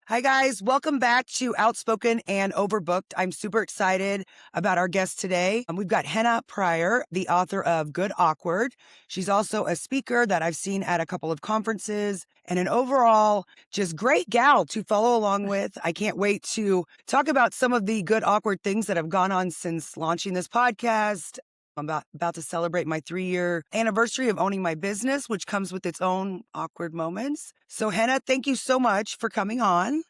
Hi, guys. Welcome back to Outspoken and Overbooked. I'm super excited about our guest today. We've got Henna Pryor, the author of Good Awkward. She's also a speaker that I've seen at a couple of conferences and an overall just great gal to follow along with. I can't wait to talk about some of the good awkward things that have gone on since launching this podcast. I'm about to celebrate my 3-year anniversary of owning my business, which comes with its own awkward moments. So, Henna, thank you so much for coming on.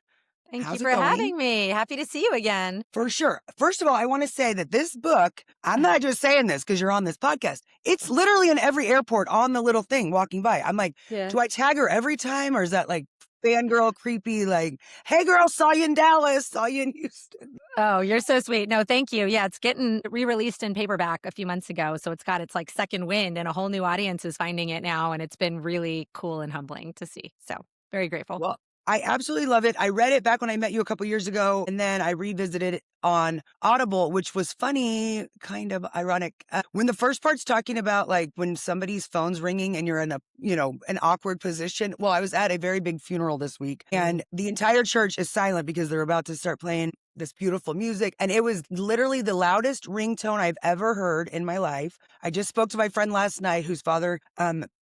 Thank you How's for it going? having me. Happy to see you again. For sure. First of all, I want to say that this book, I'm not just saying this because you're on this podcast. It's literally in every airport on the little thing walking by. I'm like, Yeah. do I tag her every time? Or is that like fangirl creepy? Like, hey girl, saw you in Dallas, saw you in Houston. Oh, you're so sweet. No, thank you. Yeah, it's getting re-released in paperback a few months ago. So it's got its like second wind and a whole new audience is finding it now. And it's been really cool and humbling to see. So very grateful. Well, I absolutely love it. I read it back when I met you a couple years ago, and then I revisited it on Audible, which was funny, kind of ironic. When the first part's talking about like when somebody's phone's ringing and you're in an awkward position. Well, I was at a very big funeral this week, and the entire church is silent because they're about to start playing this beautiful music. And it was literally the loudest ringtone I've ever heard in my life. I just spoke to my friend last night whose father,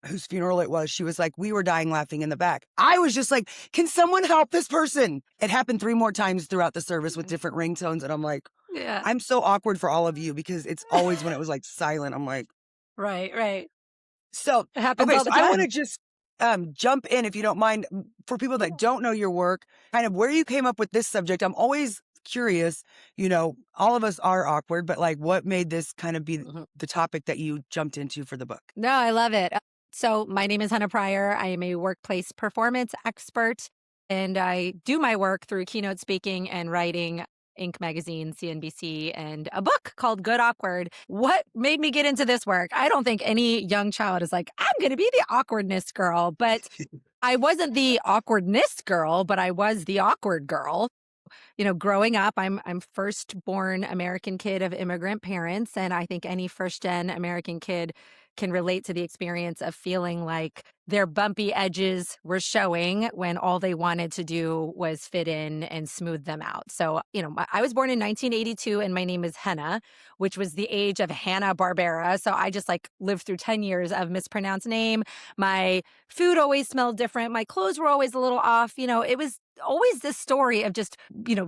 whose funeral it was. She was like, we were dying laughing in the back. I was just like, can someone help this person? It happened 3 more times throughout the service with different ringtones. And I'm like, Yeah. I'm so awkward for all of you because it's always when it was like silent. I'm like, Right. so, It happens okay, all so the I want time. to just jump in if you don't mind for people that don't know your work, kind of where you came up with this subject. I'm always curious, all of us are awkward, but like what made this kind of be Mhm. the topic that you jumped into for the book? No, I love it. So my name is Henna Pryor. I am a workplace performance expert, and I do my work through keynote speaking and writing. Inc. magazine, CNBC, and a book called Good Awkward. What made me get into this work? I don't think any young child is like, I'm going to be the awkwardness girl, but I wasn't the awkwardness girl, but I was the awkward girl. Growing up, I'm first-born American kid of immigrant parents, and I think any first-gen American kid can relate to the experience of feeling like their bumpy edges were showing when all they wanted to do was fit in and smooth them out. So, I was born in 1982 and my name is Henna, which was the age of Hanna-Barbera. So I just like lived through 10 years of mispronounced name. My food always smelled different. My clothes were always a little off. It was always this story of just,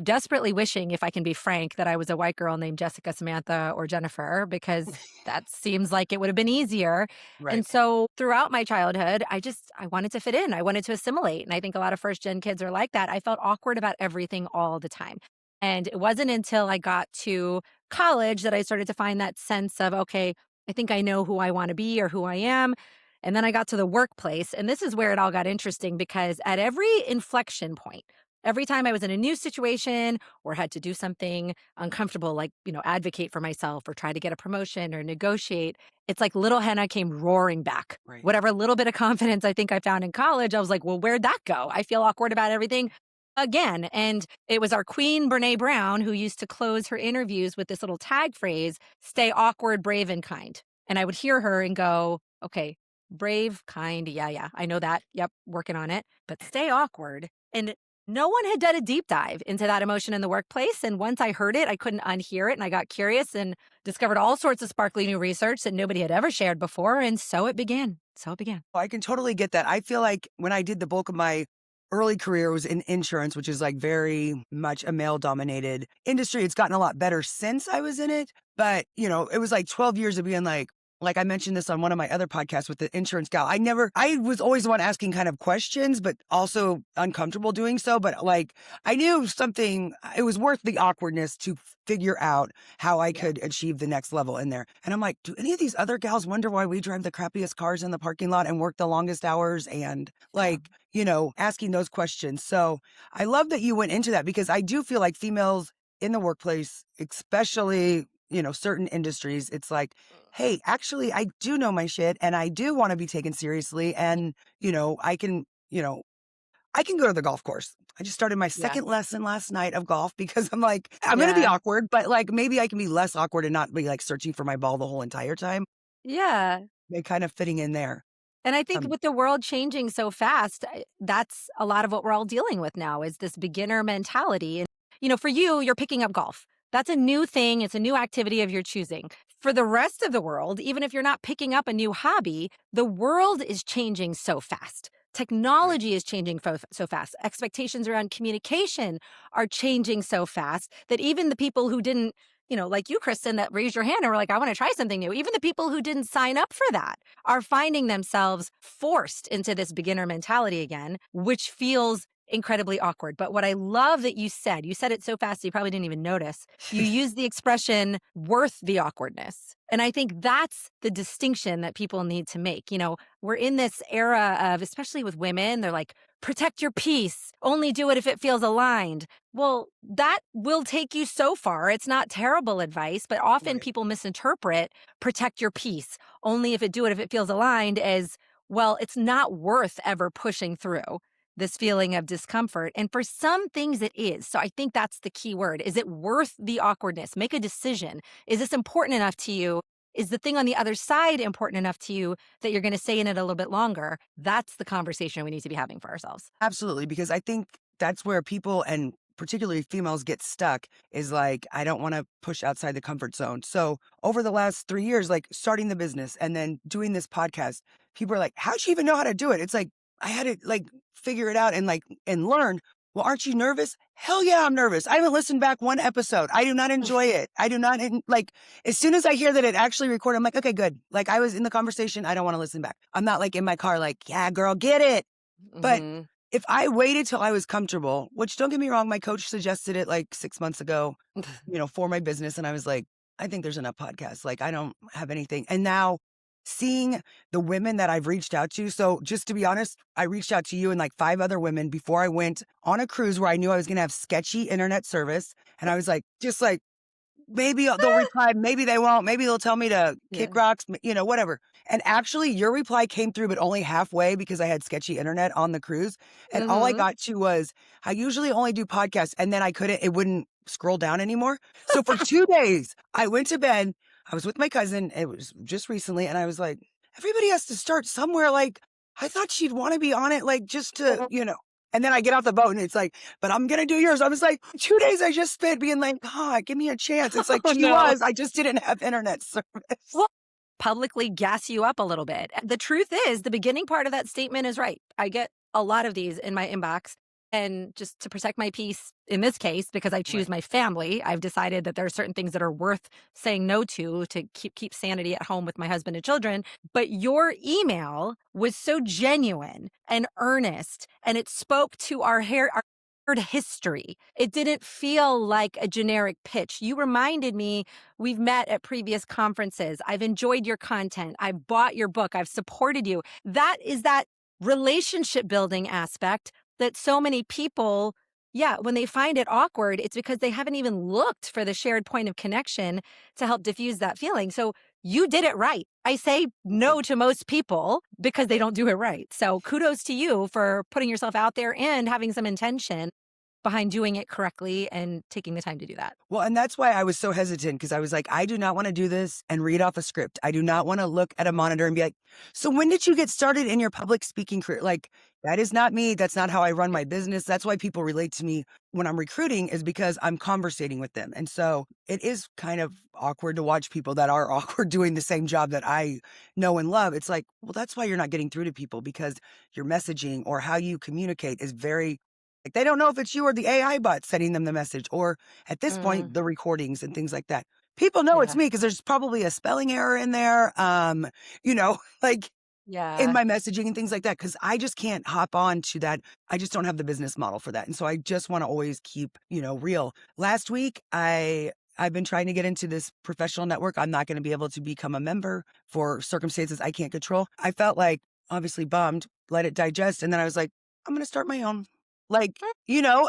desperately wishing, if I can be frank, that I was a white girl named Jessica, Samantha, or Jennifer, because that seems like it would have been easier. Right. And so throughout my childhood, I wanted to fit in. I wanted to assimilate. And I think a lot of first gen kids are like that. I felt awkward about everything all the time. And it wasn't until I got to college that I started to find that sense of, okay, I think I know who I want to be or who I am. And then I got to the workplace. And this is where it all got interesting because at every inflection point, every time I was in a new situation or had to do something uncomfortable, like, advocate for myself or try to get a promotion or negotiate, it's like little Henna came roaring back. Right. Whatever little bit of confidence I think I found in college, I was like, well, where'd that go? I feel awkward about everything again. And it was our queen, Brene Brown, who used to close her interviews with this little tag phrase, stay awkward, brave, and kind. And I would hear her and go, okay, brave, kind. Yeah, I know that. Yep, working on it. But stay awkward. And no one had done a deep dive into that emotion in the workplace. And once I heard it, I couldn't unhear it. And I got curious and discovered all sorts of sparkly new research that nobody had ever shared before. And so it began. I can totally get that. I feel like when I did the bulk of my early career was in insurance, which is like very much a male dominated industry. It's gotten a lot better since I was in it. But, it was like 12 years of being like I mentioned this on one of my other podcasts with the insurance gal. I was always the one asking kind of questions, but also uncomfortable doing so. But like, I knew something, it was worth the awkwardness to figure out how I could achieve the next level in there. And I'm like, do any of these other gals wonder why we drive the crappiest cars in the parking lot and work the longest hours? And like, asking those questions. So I love that you went into that because I do feel like females in the workplace, especially certain industries, it's like, hey, actually, I do know my shit and I do want to be taken seriously. And, I can go to the golf course. I just started my Yeah. second lesson last night of golf because I'm like, I'm going to be Yeah. awkward, but like maybe I can be less awkward and not be like searching for my ball the whole entire time. Yeah. They kind of fitting in there. And I think Um, with the world changing so fast, that's a lot of what we're all dealing with now is this beginner mentality. And, for you, you're picking up golf. That's a new thing. It's a new activity of your choosing. For the rest of the world, even if you're not picking up a new hobby, the world is changing so fast. right. Technology is changing so fast. Expectations around communication are changing so fast that even the people who didn't, like you, Kristen, that raised your hand and were like, I want to try something new, even the people who didn't sign up for that are finding themselves forced into this beginner mentality again, which feels incredibly awkward. But what I love that you said it so fast, you probably didn't even notice. You used the expression worth the awkwardness. And I think that's the distinction that people need to make. We're in this era of, especially with women, they're like, protect your peace, only do it if it feels aligned. Well, that will take you so far. It's not terrible advice, but often Right. people misinterpret protect your peace only if it feels aligned as well, it's not worth ever pushing through this feeling of discomfort. And for some things it is. So I think that's the key word. Is it worth the awkwardness? Make a decision. Is this important enough to you? Is the thing on the other side important enough to you that you're going to stay in it a little bit longer? That's the conversation we need to be having for ourselves. Absolutely, because I think that's where people and particularly females get stuck is like, I don't want to push outside the comfort zone. So over the last 3 years, like starting the business and then doing this podcast, people are like, how'd you even know how to do it? It's like, I had to like figure it out and and learn. Well, aren't you nervous? Hell yeah, I'm nervous. I haven't listened back one episode. I do not enjoy it. I do not like, as soon as I hear that it actually recorded, I'm like, okay, good. Like I was in the conversation. I don't want to listen back. I'm not like in my car, like, yeah, girl, get it. But Hmm. if I waited till I was comfortable, which don't get me wrong, my coach suggested it like 6 months ago, for my business. And I was like, I think there's enough podcasts. Like, I don't have anything. And now seeing the women that I've reached out to. So just to be honest, I reached out to you and like 5 other women before I went on a cruise where I knew I was going to have sketchy internet service. And I was like, just like, maybe they'll reply, maybe they won't, maybe they'll tell me to kick Yeah. rocks, whatever. And actually, your reply came through, but only halfway because I had sketchy internet on the cruise. And all I Hmm. got to was, I usually only do podcasts, and then it wouldn't scroll down anymore. So for 2 days, I went to bed. I was with my cousin. It was just recently. And I was like, everybody has to start somewhere. Like, I thought she'd want to be on it, like, just to. And then I get off the boat and it's like, but I'm going to do yours. I was like, 2 days I just spent being like, God, give me a chance. It's like, Oh, no. I just didn't have internet service. Well, publicly gas you up a little bit. The truth is, the beginning part of that statement is right. I get a lot of these in my inbox. And just to protect my peace in this case, because I choose Right. my family, I've decided that there are certain things that are worth saying no to keep sanity at home with my husband and children. But your email was so genuine and earnest, and it spoke to our history. It didn't feel like a generic pitch. You reminded me we've met at previous conferences. I've enjoyed your content. I've bought your book. I've supported you. That is that relationship building aspect that so many people, yeah, when they find it awkward, it's because they haven't even looked for the shared point of connection to help diffuse that feeling. So you did it right. I say no Thank to most people because they don't do it right. So kudos to you for putting yourself out there and having some intention behind doing it correctly and taking the time to do that. Well, and that's why I was so hesitant because I was like, I do not want to do this and read off a script. I do not want to look at a monitor and be like, so when did you get started in your public speaking career? Like, that is not me. That's not how I run my business. That's why people relate to me when I'm recruiting is because I'm conversating with them. And so it is kind of awkward to watch people that are awkward doing the same job that I know and love. It's like, well, that's why you're not getting through to people because your messaging or how you communicate is very like they don't know if it's you or the AI bot sending them the message, or at this point, Mm, the recordings and things like that. People know it's yeah. me because there's probably a spelling error in there, like in Yeah. my messaging and things like that. Cause I just can't hop on to that. I just don't have the business model for that. And so I just want to always keep, real. Last week, I've been trying to get into this professional network. I'm not going to be able to become a member for circumstances I can't control. I felt like obviously bummed, let it digest. And then I was like, I'm going to start my own. Like,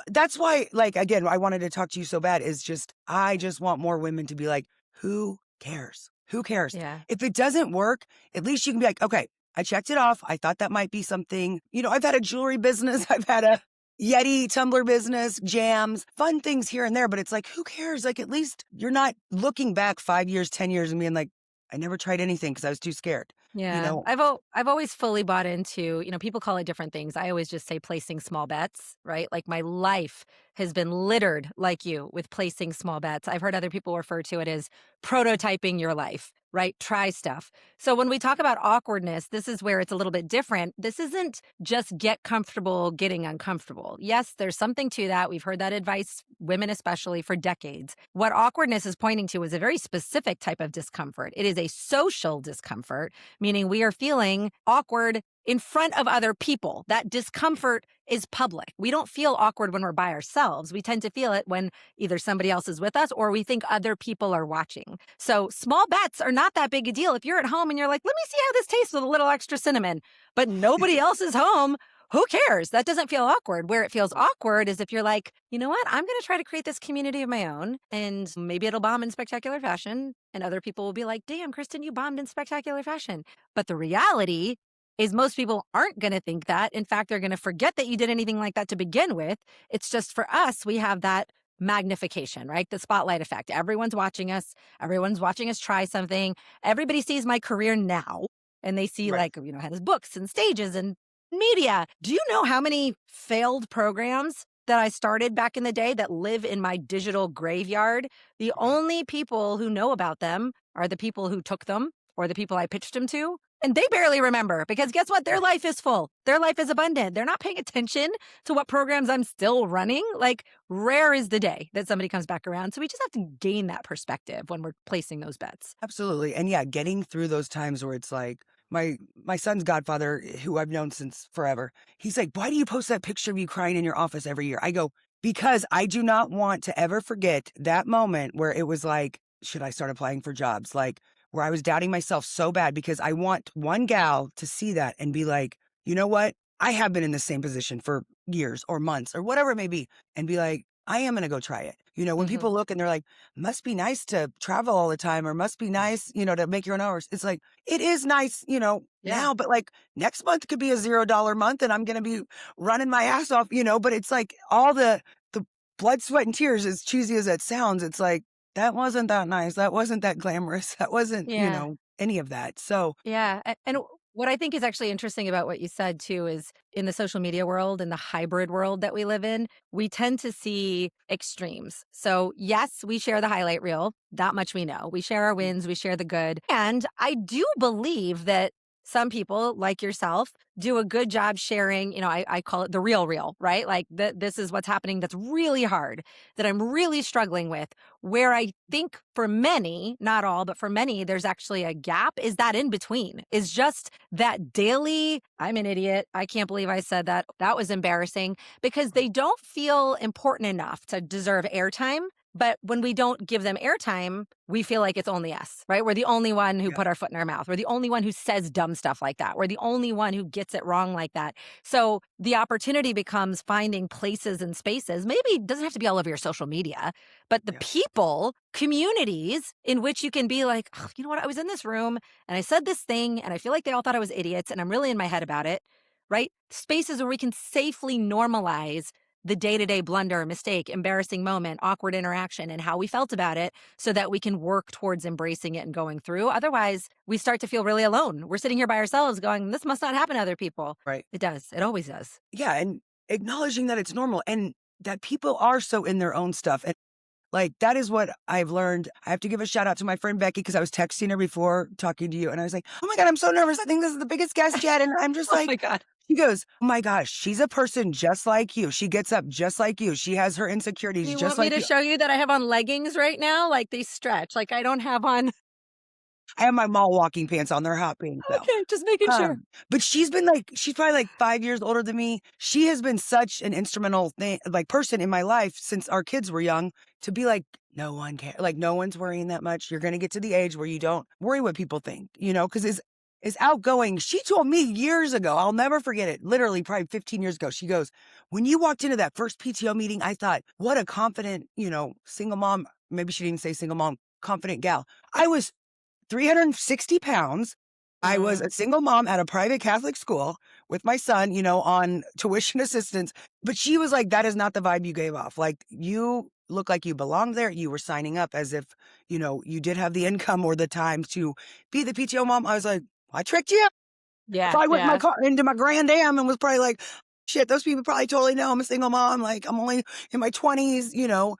that's why, like, again, I wanted to talk to you so bad is just, I just want more women to be like, who cares? Who cares? Yeah. If it doesn't work, at least you can be like, okay, I checked it off. I thought that might be something, I've had a jewelry business. I've had a Yeti tumbler business, jams, fun things here and there, but it's like, who cares? Like, at least you're not looking back 5 years, 10 years and being like, I never tried anything because I was too scared. you Yeah. know? I've always fully bought into, people call it different things. I always just say placing small bets, right? Like my life has been littered like you with placing small bets. I've heard other people refer to it as prototyping your life, right? Try stuff. So when we talk about awkwardness, this is where it's a little bit different. This isn't just get comfortable getting uncomfortable. Yes, there's something to that. We've heard that advice, women especially, for decades. What awkwardness is pointing to is a very specific type of discomfort. It is a social discomfort, meaning we are feeling awkward in front of other people. That discomfort is public. We don't feel awkward when we're by ourselves. We tend to feel it when either somebody else is with us or we think other people are watching. So small bets are not that big a deal. If you're at home and you're like, let me see how this tastes with a little extra cinnamon, but nobody else is home, who cares? That doesn't feel awkward. Where it feels awkward is if you're like, you know what? I'm going to try to create this community of my own and maybe it'll bomb in spectacular fashion. And other people will be like, damn, Kristen, you bombed in spectacular fashion. But the reality is most people aren't going to think that. In fact, they're going to forget that you did anything like that to begin with. It's just for us, we have that magnification, right? The spotlight effect. Everyone's watching us. Everyone's watching us try something. Everybody sees my career now and they see Right. like, Henna's books and stages and media. Do you know how many failed programs that I started back in the day that live in my digital graveyard? The Right. only people who know about them are the people who took them or the people I pitched them to. And they barely remember because guess what? Their Right. life is full. Their life is abundant. They're not paying attention to what programs I'm still running. Like, rare is the day that somebody comes back around. So we just have to gain that perspective when we're placing those bets. Absolutely. And yeah, getting through those times where it's like my son's godfather, who I've known since forever, he's like, "Why do you post that picture of you crying in your office every year?" I go, "Because I do not want to ever forget that moment where it was like, should I start applying for jobs? Like where I was doubting myself so bad because I want one gal to see that and be like, you know what? I have been in the same position for years or months or whatever it may be, and be like, I am going to go try it. When Hmm. people look and they're like, must be nice to travel all the time or must be nice, to make your own hours. It's like, it is nice, Yeah. now, but like next month could be a $0 month and I'm going to be running my ass off, but it's like all the blood, sweat and tears, as cheesy as that sounds. It's like, that wasn't that nice. That wasn't that glamorous. That wasn't, Yeah. any of that. So Yeah, and what I think is actually interesting about what you said too is in the social media world, in the hybrid world that we live in, we tend to see extremes. So, yes, we share the highlight reel. That much we know. We share our mm, wins, we share the good. And I do believe that some people, like yourself, do a good job sharing. I call it the real reel, right? Like this is what's happening that's really hard, that I'm really struggling with. Where I think for many, not all, but for many, there's actually a gap is that in between, is just that daily, I'm an idiot. I can't believe I said that. That was embarrassing because right. they don't feel important enough to deserve airtime. But when we don't give them airtime, we feel like it's only us, right? We're the only one who Yeah. put our foot in our mouth. We're the only one who says dumb stuff like that. We're the only one who gets it wrong like that. So the opportunity becomes finding places and spaces. Maybe it doesn't have to be all over your social media, but the Yeah. people, communities in which you can be like, "Oh, you know what? I was in this room and I said this thing and I feel like they all thought I was idiots and I'm really in my head about it," right? Spaces where we can safely normalize the day to day blunder, mistake, embarrassing moment, awkward interaction, and how we felt about it so that we can work towards embracing it and going through. Otherwise, we start to feel really alone. We're sitting here by ourselves going, this must not happen to other people. Right. It does. It always does. Yeah. And acknowledging that it's normal and that people are so in their own stuff. And like, that is what I've learned. I have to give a shout out to my friend Becky because I was texting her before talking to you. And I was like, oh my God, I'm so nervous. I think this is the biggest guest yet. And I'm just Oh my like, God. she goes, oh my gosh, she's a person just like you. She gets up just like you. She has her insecurities You just want me like to you. show you that I have on leggings right now? Like they stretch. Like I don't have on. I have my mall walking pants on. They're hot pink though. Okay, just making sure. But she's probably like 5 years older than me. She has been such an instrumental thing, like person in my life since our kids were young to be like, no one cares. Like no one's worrying that much. You're going to get to the age where you don't worry what people think, because is outgoing. She told me years ago, I'll never forget it. Literally probably 15 years ago. She goes, when you walked into that first PTO meeting, I thought, what a confident, single mom. Maybe she didn't say single mom, confident gal. I was 360 pounds. I was Mm. a single mom at a private Catholic school with my son, on tuition assistance. But she was like, that is not the vibe you gave off. Like, you look like you belonged there. You were signing up as if, you did have the income or the time to be the PTO mom. I was like, I tricked you. If Yeah, I went in my yeah, car into my Grand Am and was probably like, shit, those people probably totally know I'm a single mom. Like I'm only in my 20s, you know.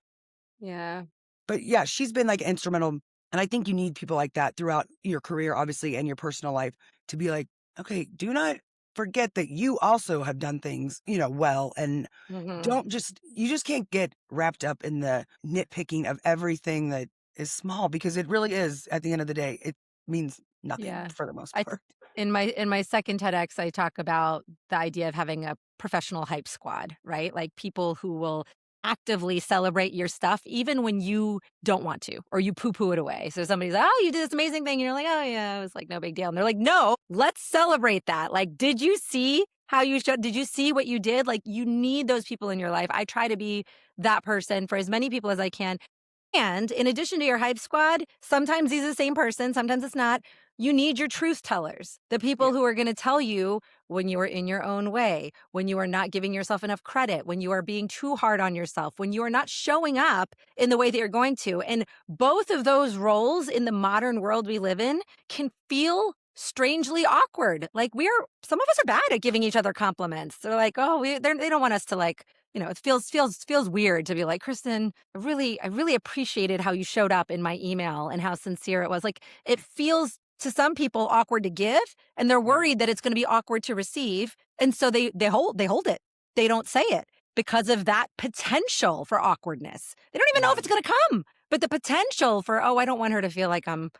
yeah. But yeah, she's been like instrumental. And I think you need people like that throughout your career, obviously, and your personal life to be like, okay, do not forget that you also have done things, you know, well. And Mhm. don't just, you just can't get wrapped up in the nitpicking of everything that is small because it really is, at the end of the day, it means nothing Yeah. for the most I th part. in my second TEDx, I talk about the idea of having a professional hype squad, right? Like, people who will actively celebrate your stuff even when you don't want to or you poo-poo it away. So somebody's like, "Oh, you did this amazing thing," and you're like, "Oh, yeah, it was, like, no big deal." And they're like, "No, let's celebrate that. Like, did you see how you showed did you see what you did?" Like, you need those people in your life. I try to be that person for as many people as I can. And in addition to your hype squad, sometimes he's the same person, sometimes it's not. You need your truth tellers, the Yeah. people who are going to tell you when you are in your own way, when you are not giving yourself enough credit, when you are being too hard on yourself, when you are not showing up in the way that you're going to. And both of those roles in the modern world we live in can feel strangely awkward. Like, some of us are bad at giving each other compliments. They're like, oh, they don't want us to, like, it feels weird to be like, Kristen, I really appreciated how you showed up in my email and how sincere it was. Like, it feels to some people awkward to give, and they're Right. worried that it's going to be awkward to receive, and so they hold it. They don't say it because of that potential for awkwardness. They don't even know if Yeah. it's going to come, but the potential for, oh, I don't want her to feel like I'm,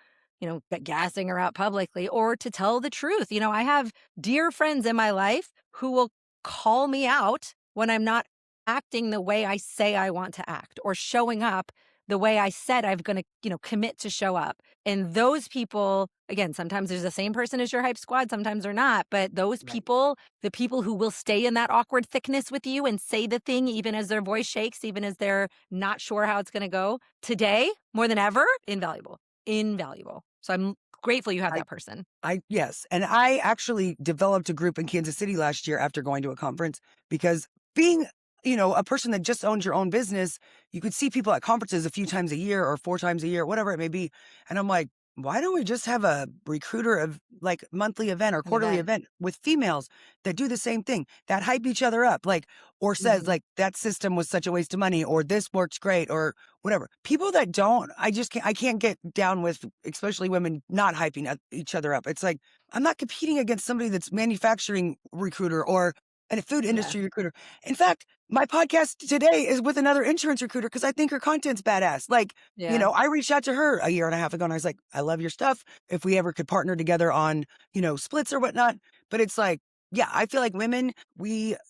gassing her out publicly, or to tell the truth. I have dear friends in my life who will call me out when I'm not acting the way I say I want to act, or showing up the way I said I'm going to, commit to show up. And those people, again, sometimes there's the same person as your hype squad, sometimes they're not. But those Right. people, the people who will stay in that awkward thickness with you and say the thing, even as their voice shakes, even as they're not sure how it's going to go, today, more than ever, invaluable, invaluable. So I'm grateful you have I that person. yes, and I actually developed a group in Kansas City last year after going to a conference because being, you know, a person that just owns your own business, you could see people at conferences a few times a year or 4 times a year, whatever it may be. And I'm like, why don't we just have a recruiter of like monthly event or An quarterly event. event with females that do the same thing, that hype each other up, like, or says Mhm. like that system was such a waste of money or this works great or whatever. People that don't, I can't get down with, especially women not hyping each other up. It's like, I'm not competing against somebody that's manufacturing recruiter or a food Yeah. industry recruiter. In fact, my podcast today is with another insurance recruiter because I think her content's badass. Like, you Yeah. know, I reached out to her a year and a half ago and I was like, I love your stuff. If we ever could partner together on, you know, splits or whatnot. But it's like, yeah, I feel like women,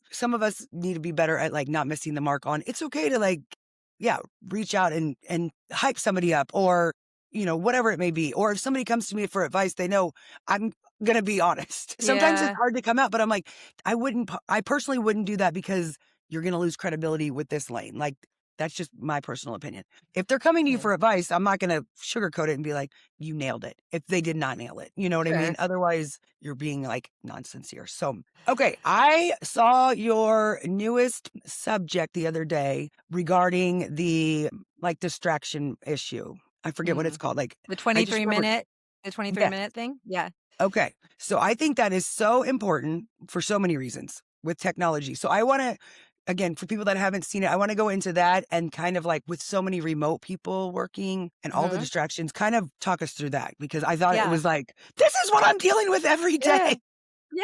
some of us need to be better at like not missing the mark on it's okay to like, yeah, reach out and hype somebody up or, you know, whatever it may be. Or if somebody comes to me for advice, they know I'm going to be honest. Sometimes it's Yeah. hard to come out, but I'm like, I personally wouldn't do that because you're going to lose credibility with this lane. Like, that's just my personal opinion. If they're coming to you Yeah. for advice, I'm not going to sugarcoat it and be like, you nailed it. If they did not nail it, you know what I mean? Sure. Otherwise, you're being like non-sincere. So, okay, I saw your newest subject the other day regarding the like distraction issue. I forget what it's Mhm. called. Like, The I just 23 remember, minute the 23 yes. minute thing? Yeah. Okay. So I think that is so important for so many reasons with technology. So I want to, again, for people that haven't seen it, I want to go into that and kind of like with so many remote people working and all the Mhm. distractions, kind of talk us through that because I thought it Yeah. was like, this is what I'm dealing with every day. Yeah. Yeah,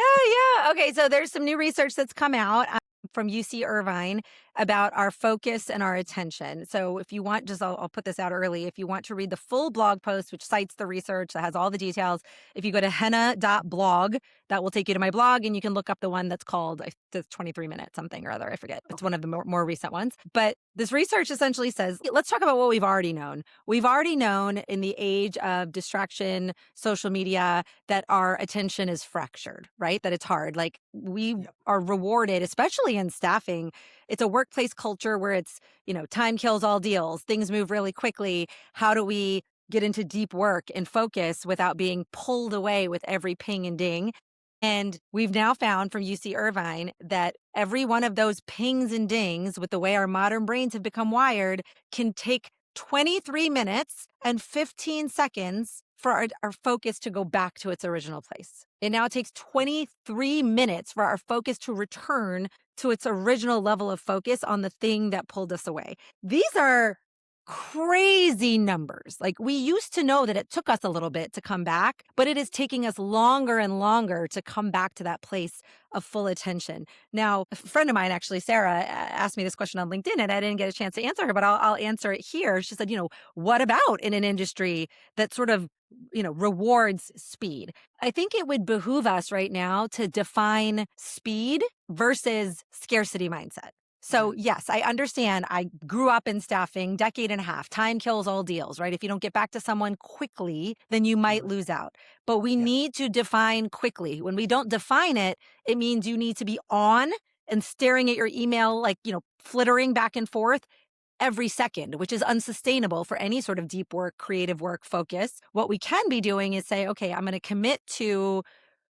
yeah. Okay, so there's some new research that's come out from UC Irvine about our focus and our attention. So if you want, I'll put this out early. If you want to read the full blog post, which cites the research that has all the details, if you go to henna.blog, that will take you to my blog, and you can look up the one that's called the 23 minute something or other. I forget. It's one Okay. of the more recent ones. But this research essentially says, let's talk about what we've already known. We've already known in the age of distraction, social media, that our attention is fractured, right? That it's hard. Like, we Yep. are rewarded, especially in staffing. It's a workplace culture where it's, time kills all deals. Things move really quickly. How do we get into deep work and focus without being pulled away with every ping and ding? And we've now found from UC Irvine that every one of those pings and dings, with the way our modern brains have become wired, can take 23 minutes and 15 seconds for our focus to go back to its original place. And now it takes 23 minutes for our focus to return to its original level of focus on the thing that pulled us away. These are crazy numbers. Like, we used to know that it took us a little bit to come back, but it is taking us longer and longer to come back to that place of full attention. Now, a friend of mine, actually, Sarah, asked me this question on LinkedIn, and I didn't get a chance to answer her, but I'll answer it here. She said, what about in an industry that sort of, rewards speed? I think it would behoove us right now to define speed versus scarcity mindset. So, Mhm. yes, I understand. I grew up in staffing, decade and a half. Time kills all deals, right? If you don't get back to someone quickly, then you might Mhm. lose out. But we Yeah. need to define quickly. When we don't define it, it means you need to be on and staring at your email, like, flittering back and forth every second, which is unsustainable for any sort of deep work, creative work focus. What we can be doing is say, okay, I'm going to commit to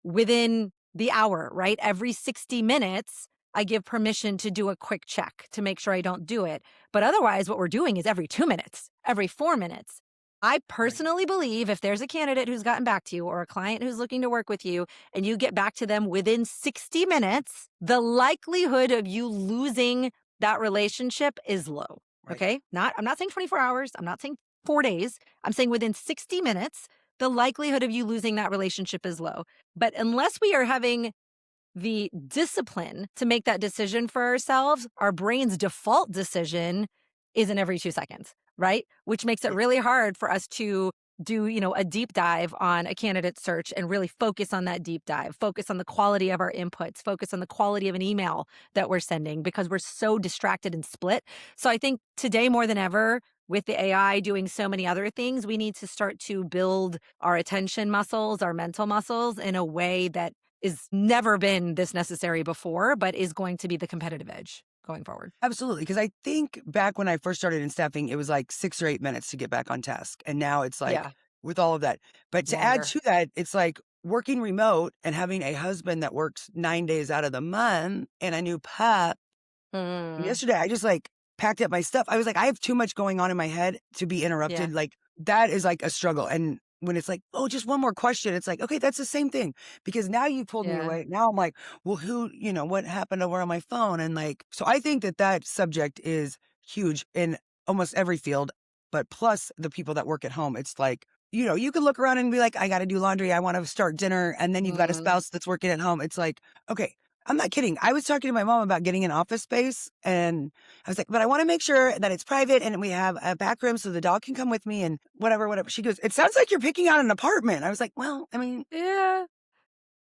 within the hour, right? Every 60 minutes, I give permission to do a quick check to make sure I don't do it. But otherwise, what we're doing is every 2 minutes, every 4 minutes. I Right. personally believe if there's a candidate who's gotten back to you or a client who's looking to work with you and you get back to them within 60 minutes, the likelihood of you losing that relationship is low. Right. Okay. I'm not saying 24 hours. I'm not saying 4 days. I'm saying within 60 minutes, the likelihood of you losing that relationship is low. But unless we are having the discipline to make that decision for ourselves, our brain's default decision is in every 2 seconds, right? Which makes it Yeah. really hard for us to do, a deep dive on a candidate search and really focus on that deep dive, focus on the quality of our inputs, focus on the quality of an email that we're sending because we're so distracted and split. So I think today more than ever, with the AI doing so many other things, we need to start to build our attention muscles, our mental muscles in a way that is never been this necessary before, but is going to be the competitive edge going forward. Absolutely. Because I think back when I first started in staffing, it was like 6 or 8 minutes to get back on task. And now it's like Yeah, with all of that. But to add longer. to that, it's like working remote and having a husband that works 9 days out of the month and a new pup. Mm, Yesterday, I just like packed up my stuff. I was like, I have too much going on in my head to be yeah. interrupted. Like that is like a struggle. And when it's like, oh, just one more question, it's like, okay, that's the same thing. Because now you pulled me Yeah. away. Now I'm like, well, what happened over on my phone? And like, so I think that that subject is huge in almost every field, but plus the people that work at home. It's like, you can look around and be like, I got to do laundry. I want to start dinner. And then you've got a Mm, spouse that's working at home. It's like, okay, I'm not kidding. I was talking to my mom about getting an office space and I was like, but I want to make sure that it's private and we have a back room so the dog can come with me and whatever, whatever. She goes, it sounds like you're picking out an apartment. I was like, well, I mean, yeah.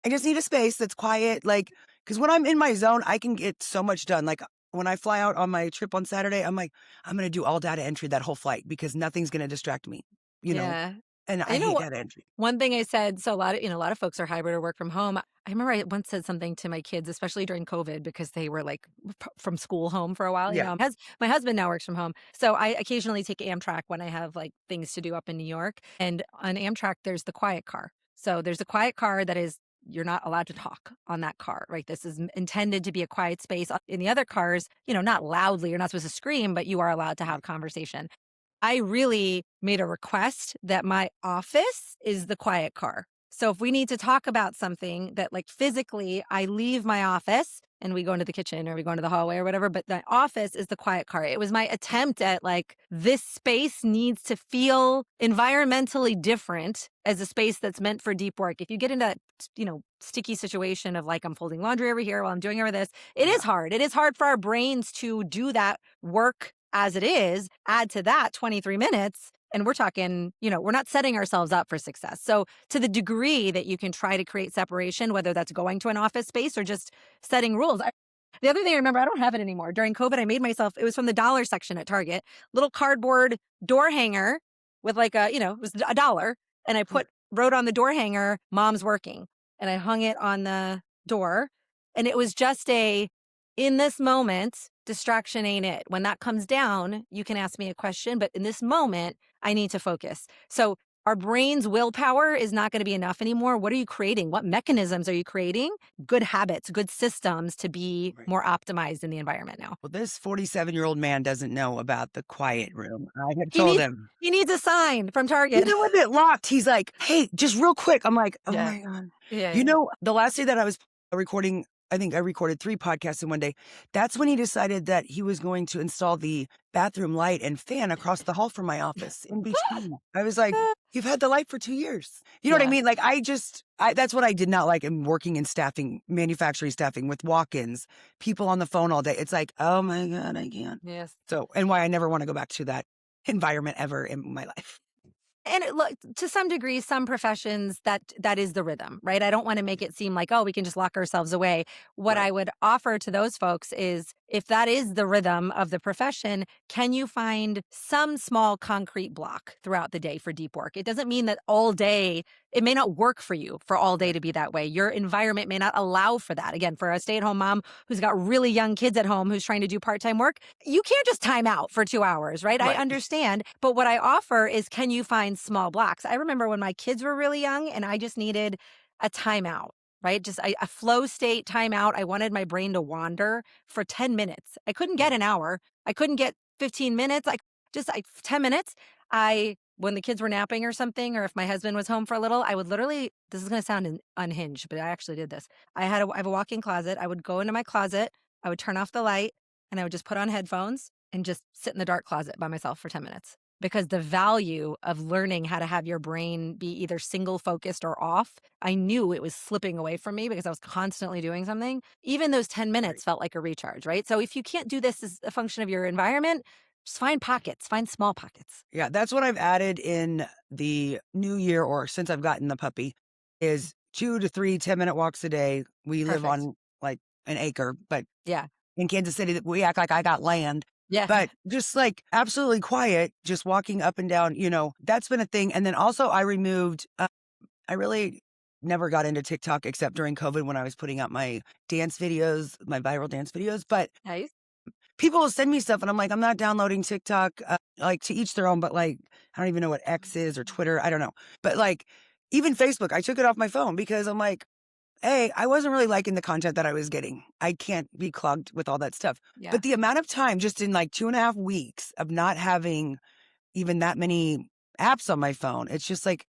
I just need a space that's quiet. Like, cause when I'm in my zone, I can get so much done. Like when I fly out on my trip on Saturday, I'm like, I'm going to do all data entry that whole flight because nothing's going to distract me, you know, Yeah. and And I you know hate what? data entry. One thing I said, so a lot of folks are hybrid or work from home. I remember I once said something to my kids, especially during COVID, because they were like from school home for a while. Yeah. My husband now works from home. So I occasionally take Amtrak when I have like things to do up in New York. And on Amtrak, there's the quiet car. So there's a quiet car that is, you're not allowed to talk on that car, right? This is intended to be a quiet space. In the other cars, not loudly, you're not supposed to scream, but you are allowed to have Right. conversation. I really made a request that my office is the quiet car. So if we need to talk about something that like physically I leave my office and we go into the kitchen or we go into the hallway or whatever, but the office is the quiet car. It was my attempt at like this space needs to feel environmentally different as a space that's meant for deep work. If you get into that, sticky situation of like I'm folding laundry over here while I'm doing over this, it Yeah. is hard. It is hard for our brains to do that work as it is, add to that 23 minutes, and we're talking, we're not setting ourselves up for success. So, to the degree that you can try to create separation, whether that's going to an office space or just setting rules. The other thing I remember, I don't have it anymore. During COVID, I made myself, it was from the dollar section at Target, little cardboard door hanger with like it was $1. And I Yeah. wrote on the door hanger, mom's working. And I hung it on the door. And it was just in this moment, distraction ain't it. When that comes down, you can ask me a question, but in this moment, I need to focus. So our brain's willpower is not going to be enough anymore. What are you creating? What mechanisms are you creating? Good habits, good systems to be Right. more optimized in the environment now. Well, this 47-year-old man doesn't know about the quiet room. I had He told needs him. he needs a sign from Target. Even with it locked, he's like, "Hey, just real quick." I'm like, "Oh Yeah. my god." Yeah, You yeah. know, the last day that I was recording, I think I recorded 3 podcasts in one day. That's when he decided that he was going to install the bathroom light and fan across the hall from my office in between. I was like, "You've had the light for 2 years." You know what I Yeah. mean? Like, that's what I did not like in working in staffing, manufacturing staffing with walk-ins, people on the phone all day. It's like, "Oh my god, I can't." Yes. So, and why I never wanna go back to that environment ever in my life. And look, to some degree, some professions that is the rhythm, right? I don't want to make it seem like, oh, we can just lock ourselves away. What Right. I would offer to those folks is if that is the rhythm of the profession, can you find some small concrete block throughout the day for deep work? It doesn't mean that all day, it may not work for you for all day Right. to be that way. Your environment may not allow for that. Again, for a stay at home mom who's got really young kids at home who's trying to do part time work, you can't just time out for 2 hours, right? I Right. understand. But what I offer is can you find small blocks? I remember when my kids were really young and I just needed a timeout, right? Just a flow state timeout. I wanted my brain to wander for 10 minutes. I couldn't get Yeah. an hour. I couldn't get 15 minutes. Like just 10 minutes. When the kids were napping or something, or if my husband was home for a little, I would literally, this is going to sound unhinged, but I actually did this. I have a walk in closet. I would go into my closet. I would turn off the light and I would just put on headphones and just sit in the dark closet by myself for 10 minutes. Because the value of learning how to have your brain be either single focused or off, I knew it was slipping away from me because I was constantly doing something. Even those 10 Right. minutes felt like a recharge, right? So if you can't do this as a function of your environment, just find pockets, find small pockets. Yeah, that's what I've added in the new year or since I've gotten the puppy is 2 to 3 10-minute walks a day. We live Perfect. on, like, an acre, but Yeah. in Kansas City, we act like I got land. Yeah. But just, like, absolutely quiet, just walking up and down, that's been a thing, and then also I removed, I really never got into TikTok except during COVID when I was putting out my dance videos, my viral dance videos, but Nice. people will send me stuff and I'm like, I'm not downloading TikTok, like to each their own, but like, I don't even know what X is or Twitter. I don't know. But like, even Facebook, I took it off my phone because I'm like, hey, I wasn't really liking the content that I was getting. I can't be clogged with all that stuff. Yeah. But the amount of time just in like 2.5 weeks of not having even that many apps on my phone, it's just like,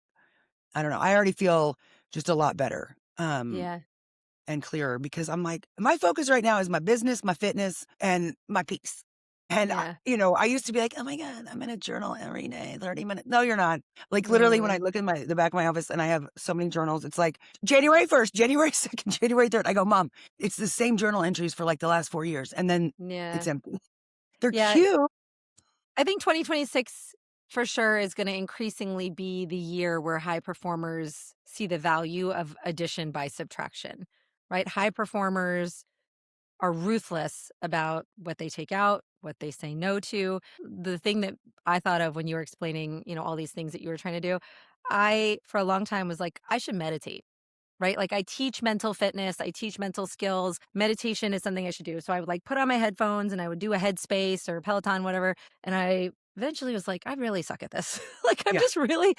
I don't know. I already feel just a lot better. Yeah. And clearer because I'm like, my focus right now is my business, my fitness, and my peace. And Yeah. I used to be like, oh my God, I'm in a journal every day, 30 minutes. No, you're not. Like literally when I Mm, look in the back of my office and I have so many journals, it's like January 1st, January 2nd, January 3rd. I go, Mom, it's the same journal entries for like the last 4 years. And then it's yeah. empty. They're Yeah. cute. I think 2026 for sure is going to increasingly be the year where high performers see the value of addition by subtraction, right? High performers are ruthless about what they take out, what they say no to. The thing that I thought of when you were explaining, all these things that you were trying to do, I, for a long time, was like, I should meditate. Right? Like I teach mental fitness, I teach mental skills. Meditation is something I should do. So I would like put on my headphones and I would do a headspace or Peloton, whatever. And I eventually was like, I really suck at this. Like I'm Yeah, just really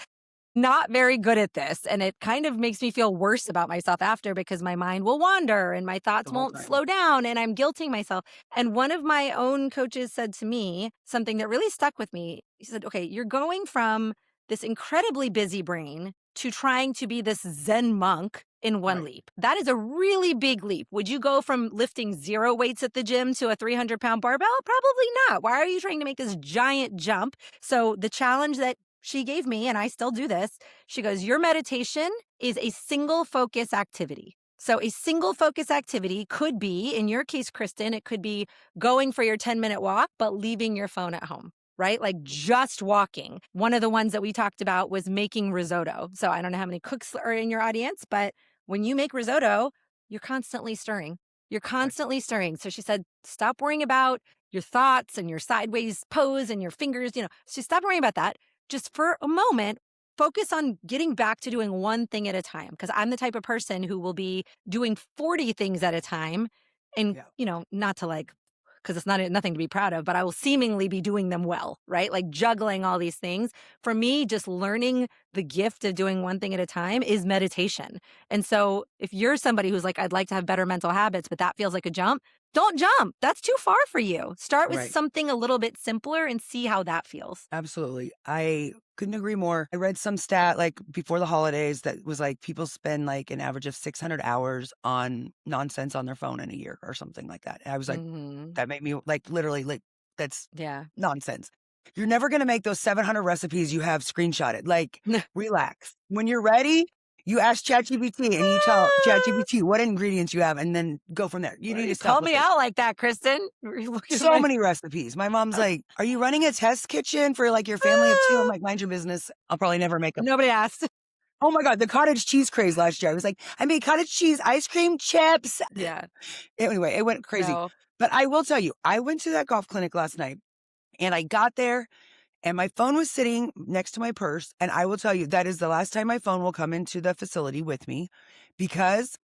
not very good at this. And it kind of makes me feel worse about myself after because my mind will wander and my the thoughts whole won't time. slow down and I'm guilting myself. And one of my own coaches said to me something that really stuck with me. He said, okay, you're going from this incredibly busy brain to trying to be this Zen monk in one Right. leap. That is a really big leap. Would you go from lifting 0 weights at the gym to a 300-pound barbell? Probably not. Why are you trying to make this giant jump? So the challenge that she gave me, and I still do this, she goes, your meditation is a single focus activity. So a single focus activity could be, in your case, Kristen, it could be going for your 10-minute walk, but leaving your phone at home, right? Like just walking. One of the ones that we talked about was making risotto. So I don't know how many cooks are in your audience, but when you make risotto, you're constantly stirring. You're Right. constantly stirring. So she said, stop worrying about your thoughts and your sideways pose and your fingers, So stop worrying about that. Just for a moment, focus on getting back to doing one thing at a time. Because I'm the type of person who will be doing 40 things at a time. And, Yeah. not to like because it's not nothing to be proud of, but I will seemingly be doing them well, right? Like juggling all these things. For me, just learning the gift of doing one thing at a time is meditation. And so if you're somebody who's like, I'd like to have better mental habits, but that feels like a jump, don't jump. That's too far for you. Start with Right. something a little bit simpler and see how that feels. Absolutely. I couldn't agree more. I read some stat like before the holidays that was like people spend like an average of 600 hours on nonsense on their phone in a year or something like that. And I was like, Mhm. that made me like literally like, that's Yeah. nonsense. You're never going to make those 700 recipes you have screenshotted. Like, relax. When you're ready, you ask ChatGPT and you tell ChatGPT what ingredients you have and then go from there. You Why need you to stop call with me it. out like that, Kristen? Look at So my many recipes. My mom's like, "Are you running a test kitchen for like your family of 2?" I'm like, "Mind your business. I'll probably never make them." Nobody asked. Oh my God, the cottage cheese craze last year. I was like, I made cottage cheese ice cream chips. Yeah. Anyway, it went crazy. No. But I will tell you, I went to that golf clinic last night and I got there and my phone was sitting next to my purse. And I will tell you, that is the last time my phone will come into the facility with me because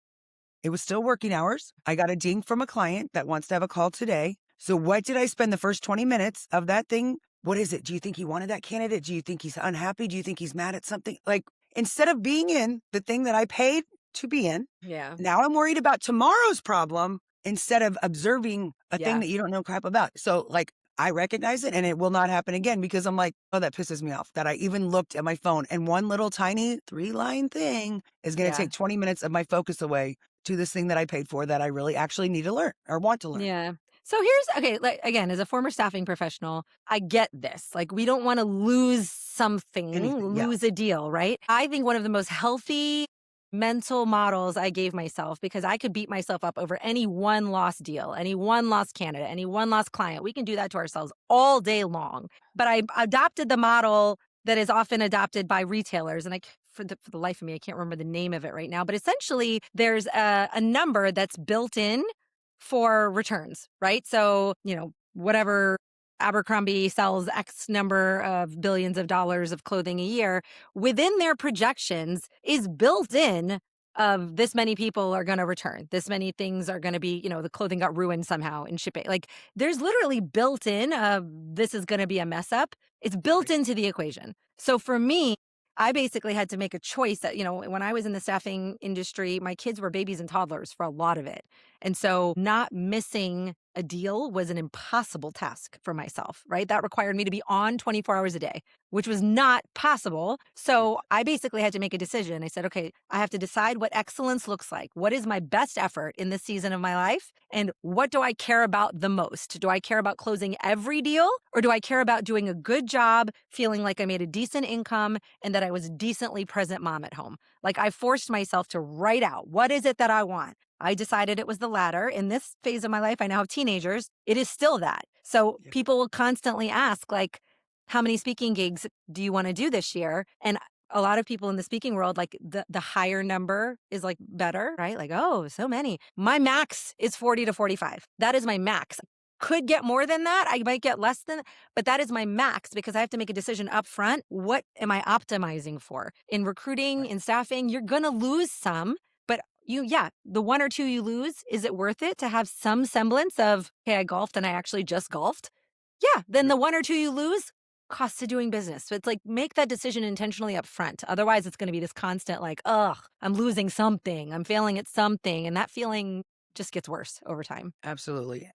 it was still working hours. I got a ding from a client that wants to have a call today. So what did I spend the first 20 minutes of that thing? What is it? Do you think he wanted that candidate? Do you think he's unhappy? Do you think he's mad at something? Like instead of being in the thing that I paid to be in, Yeah. now I'm worried about tomorrow's problem instead of observing a thing Yeah. that you don't know crap about. So like I recognize it and it will not happen again because I'm like, oh, that pisses me off that I even looked at my phone and one little tiny 3-line thing is going to Yeah. take 20 minutes of my focus away to this thing that I paid for that I really actually need to learn or want to learn. Yeah. So here's okay, like again, as a former staffing professional, I get this. Like we don't want to lose something, Anything. Yeah. lose a deal, right? I think one of the most healthy mental models I gave myself because I could beat myself up over any one lost deal, any one lost candidate, any one lost client. We can do that to ourselves all day long. But I adopted the model that is often adopted by retailers. And for the life of me, I can't remember the name of it right now. But essentially, there's a number that's built in for returns, right? So, whatever Abercrombie sells X number of billions of dollars of clothing a year, within their projections is built in of this many people are going to return. This many things are going to be, the clothing got ruined somehow in shipping. Like there's literally built in of this is going to be a mess up. It's built Right. into the equation. So for me, I basically had to make a choice that, when I was in the staffing industry, my kids were babies and toddlers for a lot of it. And so not missing a deal was an impossible task for myself, right? That required me to be on 24 hours a day, which was not possible. Yes. So I basically had to make a decision. I said, okay, I have to decide what excellence looks like. What is my best effort in this season of my life? And what do I care about the most? Do I care about closing every deal or do I care about doing a good job, feeling like I made a decent income and that I was a decently present mom at home? Like I forced myself to write out what is it that I want? I decided it was the latter. In this phase of my life, I now have teenagers. It is still that. So Yeah. people will constantly ask, like, how many speaking gigs do you want to do this year? And a lot of people in the speaking world, like the higher number is like better, right? Like, oh, so many. My max is 40 to 45. That is my max. Could get more than that. I might get less than, but that is my max because I have to make a decision up front. What am I optimizing for? In recruiting, Right. in staffing, you're going to lose some, but the one or two you lose, is it worth it to have some semblance of, hey, I golfed and I actually just golfed? Yeah. Then Right. the one or two you lose, costs of doing business. So it's like make that decision intentionally up front. Otherwise, it's going to be this constant, like, ugh, I'm losing something. I'm failing at something. And that feeling just gets worse over time. Absolutely.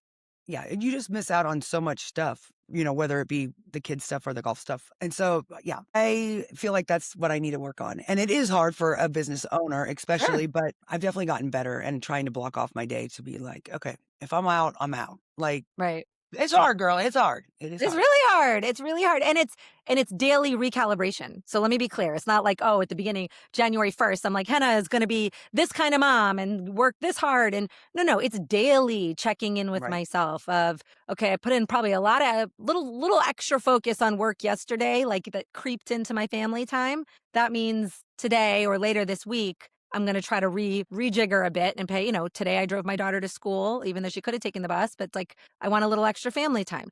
Yeah. And you just miss out on so much stuff, whether it be the kids stuff or the golf stuff. And so, yeah, I feel like that's what I need to work on. And it is hard for a business owner, Sure. especially, but I've definitely gotten better and trying to block off my day to be like, okay, if I'm out, I'm out. Like, Right. it's hard, girl. It's hard. It is It's hard. really hard. It's really hard. And it's daily recalibration. So let me be clear. It's not like, oh, at the beginning, January 1st, I'm like, Henna is going to be this kind of mom and work this hard. And no, it's daily checking in with Right. myself of, okay, I put in probably a lot of little extra focus on work yesterday, like that creeped into my family time. That means today or later this week, I'm going to try to rejigger a bit and pay, today I drove my daughter to school, even though she could have taken the bus, but it's like, I want a little extra family time.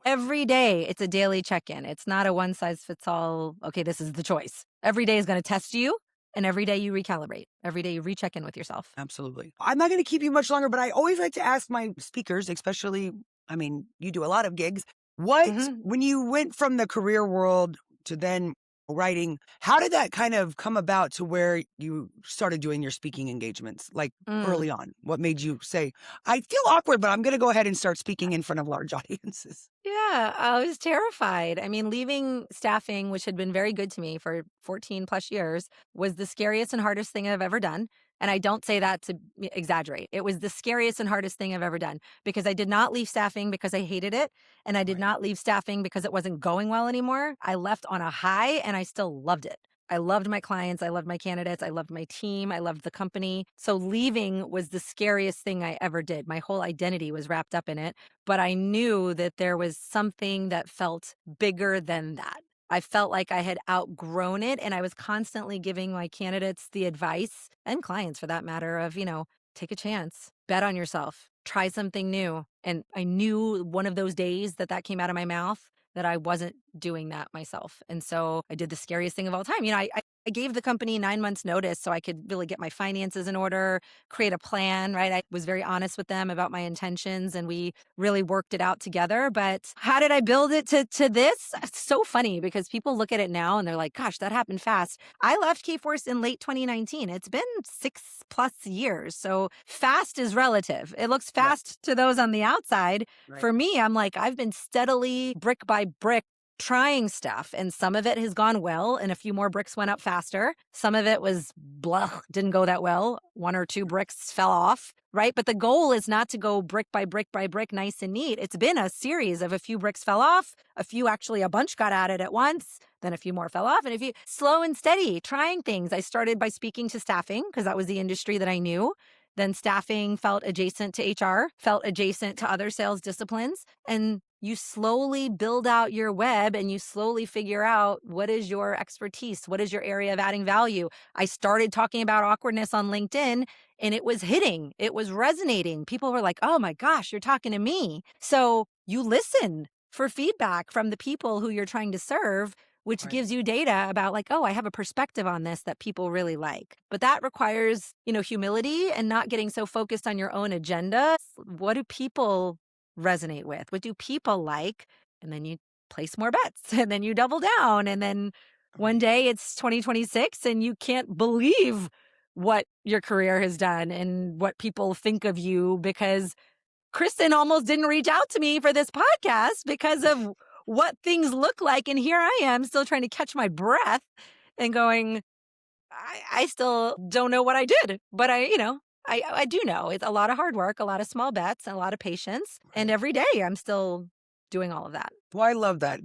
Every day, it's a daily check-in. It's not a one size fits all, okay, this is the choice. Every day is going to test you, and every day you recalibrate. Every day you recheck in with yourself. Absolutely. I'm not going to keep you much longer, but I always like to ask my speakers, especially I mean, you do a lot of gigs. What, Mhm. when you went from the career world to then writing, how did that kind of come about to where you started doing your speaking engagements, like Mm. early on? What made you say, I feel awkward, but I'm going to go ahead and start speaking in front of large audiences? Yeah, I was terrified. I mean, leaving staffing, which had been very good to me for 14 plus years, was the scariest and hardest thing I've ever done. And I don't say that to exaggerate. It was the scariest and hardest thing I've ever done because I did not leave staffing because I hated it. And I did Right. not leave staffing because it wasn't going well anymore. I left on a high and I still loved it. I loved my clients. I loved my candidates. I loved my team. I loved the company. So leaving was the scariest thing I ever did. My whole identity was wrapped up in it, but I knew that there was something that felt bigger than that. I felt like I had outgrown it, and I was constantly giving my candidates the advice, and clients for that matter, of, take a chance, bet on yourself, try something new. And I knew one of those days that that came out of my mouth that I wasn't doing that myself. And so I did the scariest thing of all time. I gave the company 9 months notice so I could really get my finances in order, create a plan, right? I was very honest with them about my intentions and we really worked it out together. But how did I build it to this? It's so funny because people look at it now and they're like, gosh, that happened fast. I left Kforce in late 2019. It's been 6+ years. So fast is relative. It looks Right. fast to those on the outside. Right. For me, I'm like, I've been steadily brick by brick trying stuff, and some of it has gone well and a few more bricks went up faster. Some of it was blah, didn't go that well. One or two bricks fell off, right? But the goal is not to go brick by brick by brick, nice and neat. It's been a series of a few bricks fell off, a bunch got added at once, then a few more fell off, and a few slow and steady trying things. I started by speaking to staffing because that was the industry that I knew. Then staffing felt adjacent to HR, felt adjacent to other sales disciplines. And you slowly build out your web and you slowly figure out what is your expertise? What is your area of adding value? I started talking about awkwardness on LinkedIn and it was hitting, it was resonating. People were like, oh my gosh, you're talking to me. So you listen for feedback from the people who you're trying to serve, which Right. gives you data about like, oh, I have a perspective on this that people really like. But that requires, humility and not getting so focused on your own agenda. What do people resonate with? What do people like? And then you place more bets and then you double down. And then one Right. day it's 2026 and you can't believe what your career has done and what people think of you because Kristen almost didn't reach out to me for this podcast because of what things look like. And here I am still trying to catch my breath and going, I still don't know what I did, but I do know it's a lot of hard work, a lot of small bets, and a lot of patience. And Right. every day I'm still doing all of that. Well, I love that.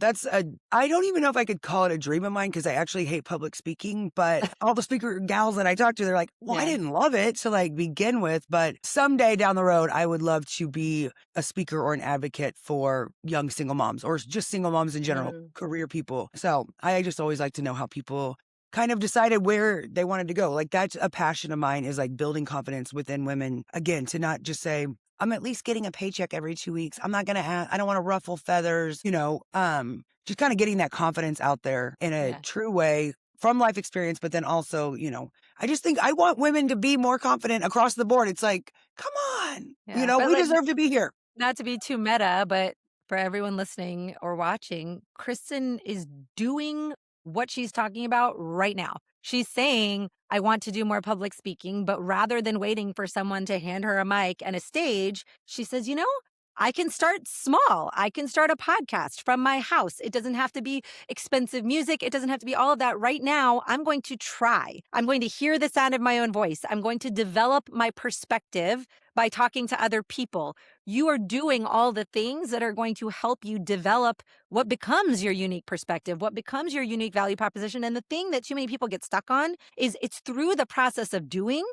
I don't even know if I could call it a dream of mine because I actually hate public speaking, but all the speaker gals that I talk to, they're like, well, I Yeah. didn't love it to like begin with, but someday down the road, I would love to be a speaker or an advocate for young single moms or just single moms in general, Mm. career people. So I just always like to know how people kind of decided where they wanted to go. Like that's a passion of mine is like building confidence within women. Again, to not just say, I'm at least getting a paycheck every 2 weeks. I'm not gonna I don't want to ruffle feathers, just kind of getting that confidence out there in a Yeah. true way from life experience, but then also, I just think I want women to be more confident across the board. It's like, come on, Yeah. But we like, deserve to be here. not to be too meta, but for everyone listening or watching, Kristen is doing what she's talking about right now. She's saying, I want to do more public speaking, but rather than waiting for someone to hand her a mic and a stage, she says, I can start small. I can start a podcast from my house. It doesn't have to be expensive music. It doesn't have to be all of that. Right now, I'm going to try. I'm going to hear the sound of my own voice. I'm going to develop my perspective by talking to other people. You are doing all the things that are going to help you develop what becomes your unique perspective, what becomes your unique value proposition. And the thing that too many people get stuck on is it's through the process of doing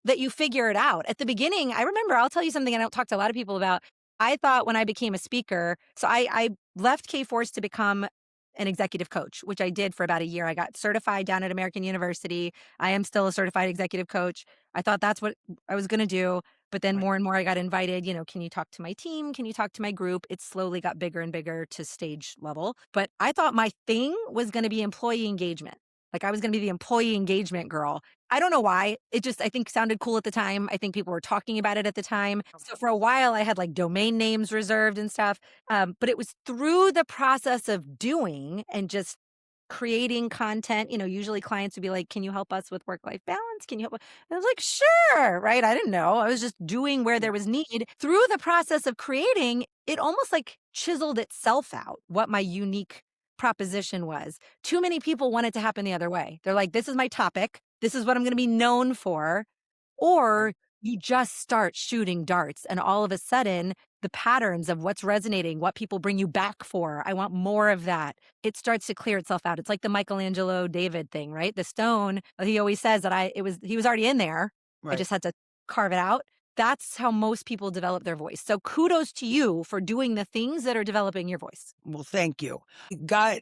that you figure it out. At the beginning, I remember, I'll tell you something I don't talk to a lot of people about. I thought when I became a speaker, so I left Kforce to become an executive coach, which I did for about a year. I got certified down at American University. I am still a certified executive coach. I thought that's what I was going to do. But then Right. more and more I got invited, can you talk to my team? Can you talk to my group? It slowly got bigger and bigger to stage level. But I thought my thing was going to be employee engagement. Like I was going to be the employee engagement girl. I don't know why. It just, I think, sounded cool at the time. I think people were talking about it at the time. So for a while, I had like domain names reserved and stuff. But it was through the process of doing and just creating content. Usually clients would be like, "Can you help us with work life balance? Can you help?" And I was like, "Sure." Right. I didn't know. I was just doing where there was need. Through the process of creating, it almost like chiseled itself out what my unique proposition was. Too many people want it to happen the other way. They're like, "This is my topic. This is what I'm going to be known for." Or Right. you just start shooting darts, and all of a sudden, the patterns of what's resonating, what people bring you back for, I want more of that. It starts to clear itself out. It's like the Michelangelo David thing, right? The stone, he always says that he was already in there. I Right. just had to carve it out. That's how most people develop their voice. So kudos to you for doing the things that are developing your voice. Well, thank you. Got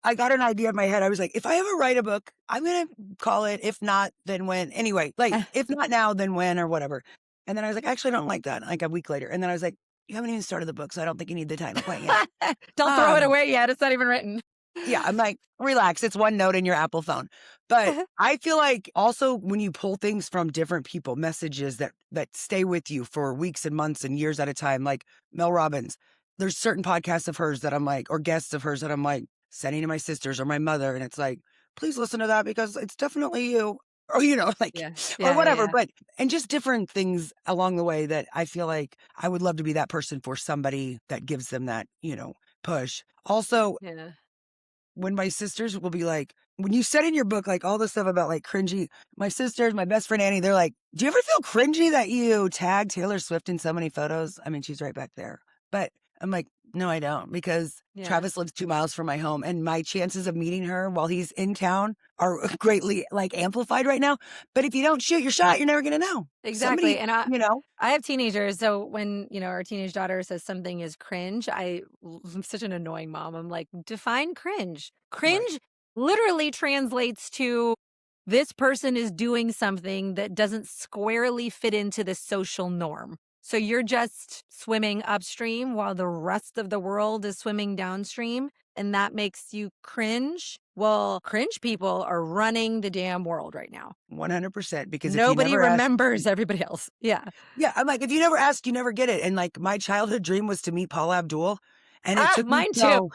I got an idea in my head. I was like, if I ever write a book, I'm going to call it If Not, Then When. Anyway, like, if not now, then when, or whatever. And then I was like, actually, I don't like that. Like a week later. And then I was like, you haven't even started the book, so I don't think you need the title quite yet. Don't throw it Um, away yet. It's not even written. yeah, I'm like, relax. It's one note in your Apple phone. But I feel like also when you pull things from different people, messages that stay with you for weeks and months and years at a time, like Mel Robbins, there's certain podcasts of hers that I'm like, or guests of hers that I'm like sending to my sisters or my mother. And it's like, please listen to that because it's definitely you. Or, like, Yeah. or Yeah. Yeah. whatever. Yeah. But, and just different things along the way that I feel like I would love to be that person for somebody that gives them that, push. Also, Yeah. when my sisters will be like, when you said in your book, like all the stuff about like cringy, my sisters, my best friend Annie, they're like, do you ever feel cringy that you tag Taylor Swift in so many photos? I mean, she's right back there. But I'm like, no, I don't, because Yeah. Travis lives 2 miles from my home and my chances of meeting her while he's in town are greatly like amplified right now. But if you don't shoot your shot, you're never going to know. Exactly. Somebody, And I have teenagers. So when, our teenage daughter says something is cringe, I'm such an annoying mom. I'm like, define cringe. right. Cringe literally translates to this person is doing something that doesn't squarely fit into the social norm. So you're just swimming upstream while the rest of the world is swimming downstream, and that makes you cringe. Well, cringe people are running the damn world right now. 100%. Because if you Nobody never ask, remembers everybody else. Yeah. yeah, I'm like, if you never ask, you never get it. And like my childhood dream was to meet Paula Abdul. And Mine too.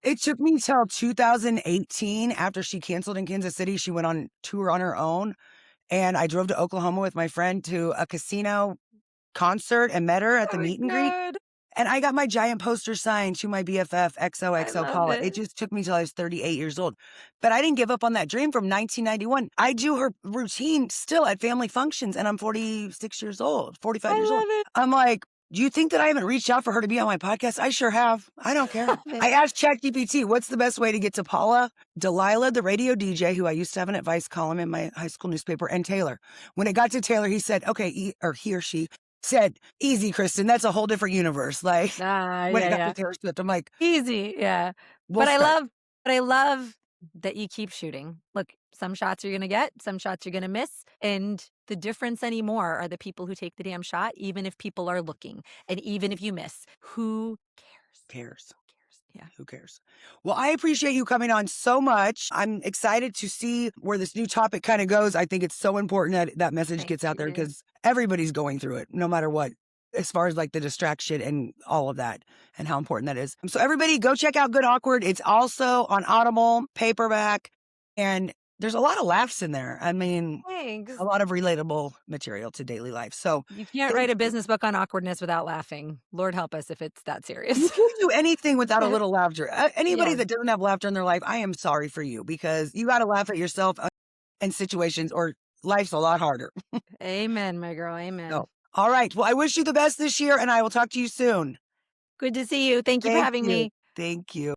it took me till 2018 after she canceled in Kansas City. She went on tour on her own. And I drove to Oklahoma with my friend to a casino concert and met her at the Oh, meet and greet. God. And I got my giant poster signed to my BFF I XOXO love Paula. It it. just took me till I was 38 years old. But I didn't give up on that dream from 1991. I do her routine still at family functions, and I'm 46 years old, 45 I years old. love it. I'm like, do you think that I haven't reached out for her to be on my podcast? I sure have. I don't care. Love it. I asked ChatGPT, what's the best way to get to Paula, Delilah, the radio DJ, who I used to have an advice column in my high school newspaper, and Taylor. When it got to Taylor, he said, okay, or he or she said, easy, Kristen. That's a whole different universe. Like when it Yeah, got to yeah. Taylor Swift, I'm like, Easy, yeah. we'll But I start. love but I love that you keep shooting. Look, some shots you're gonna get, some shots you're gonna miss, and the difference anymore are the people who take the damn shot, even if people are looking, and even if you miss. Who cares? Cares. Who cares? Yeah. Who cares? Well, I appreciate you coming on so much. I'm excited to see where this new topic kind of goes. I think it's so important that that message Thank gets out there you. because everybody's going through it, no matter what, as far as like the distraction and all of that and how important that is. So everybody go check out Good Awkward. It's also on Audible, paperback, and there's a lot of laughs in there. I mean, Thanks. a lot of relatable material to daily life. So You can't thank write a you. business book on awkwardness without laughing. Lord help us if it's that You serious. can't do anything without a little laughter. Anybody Yeah. that doesn't have laughter in their life, I am sorry for you because you got to laugh at yourself in situations or life's a lot harder. Amen, my girl, amen. So, all right. Well, I wish you the best this year and I will talk to you soon. Good to see you. Thank you for Thank having you. me. Thank you.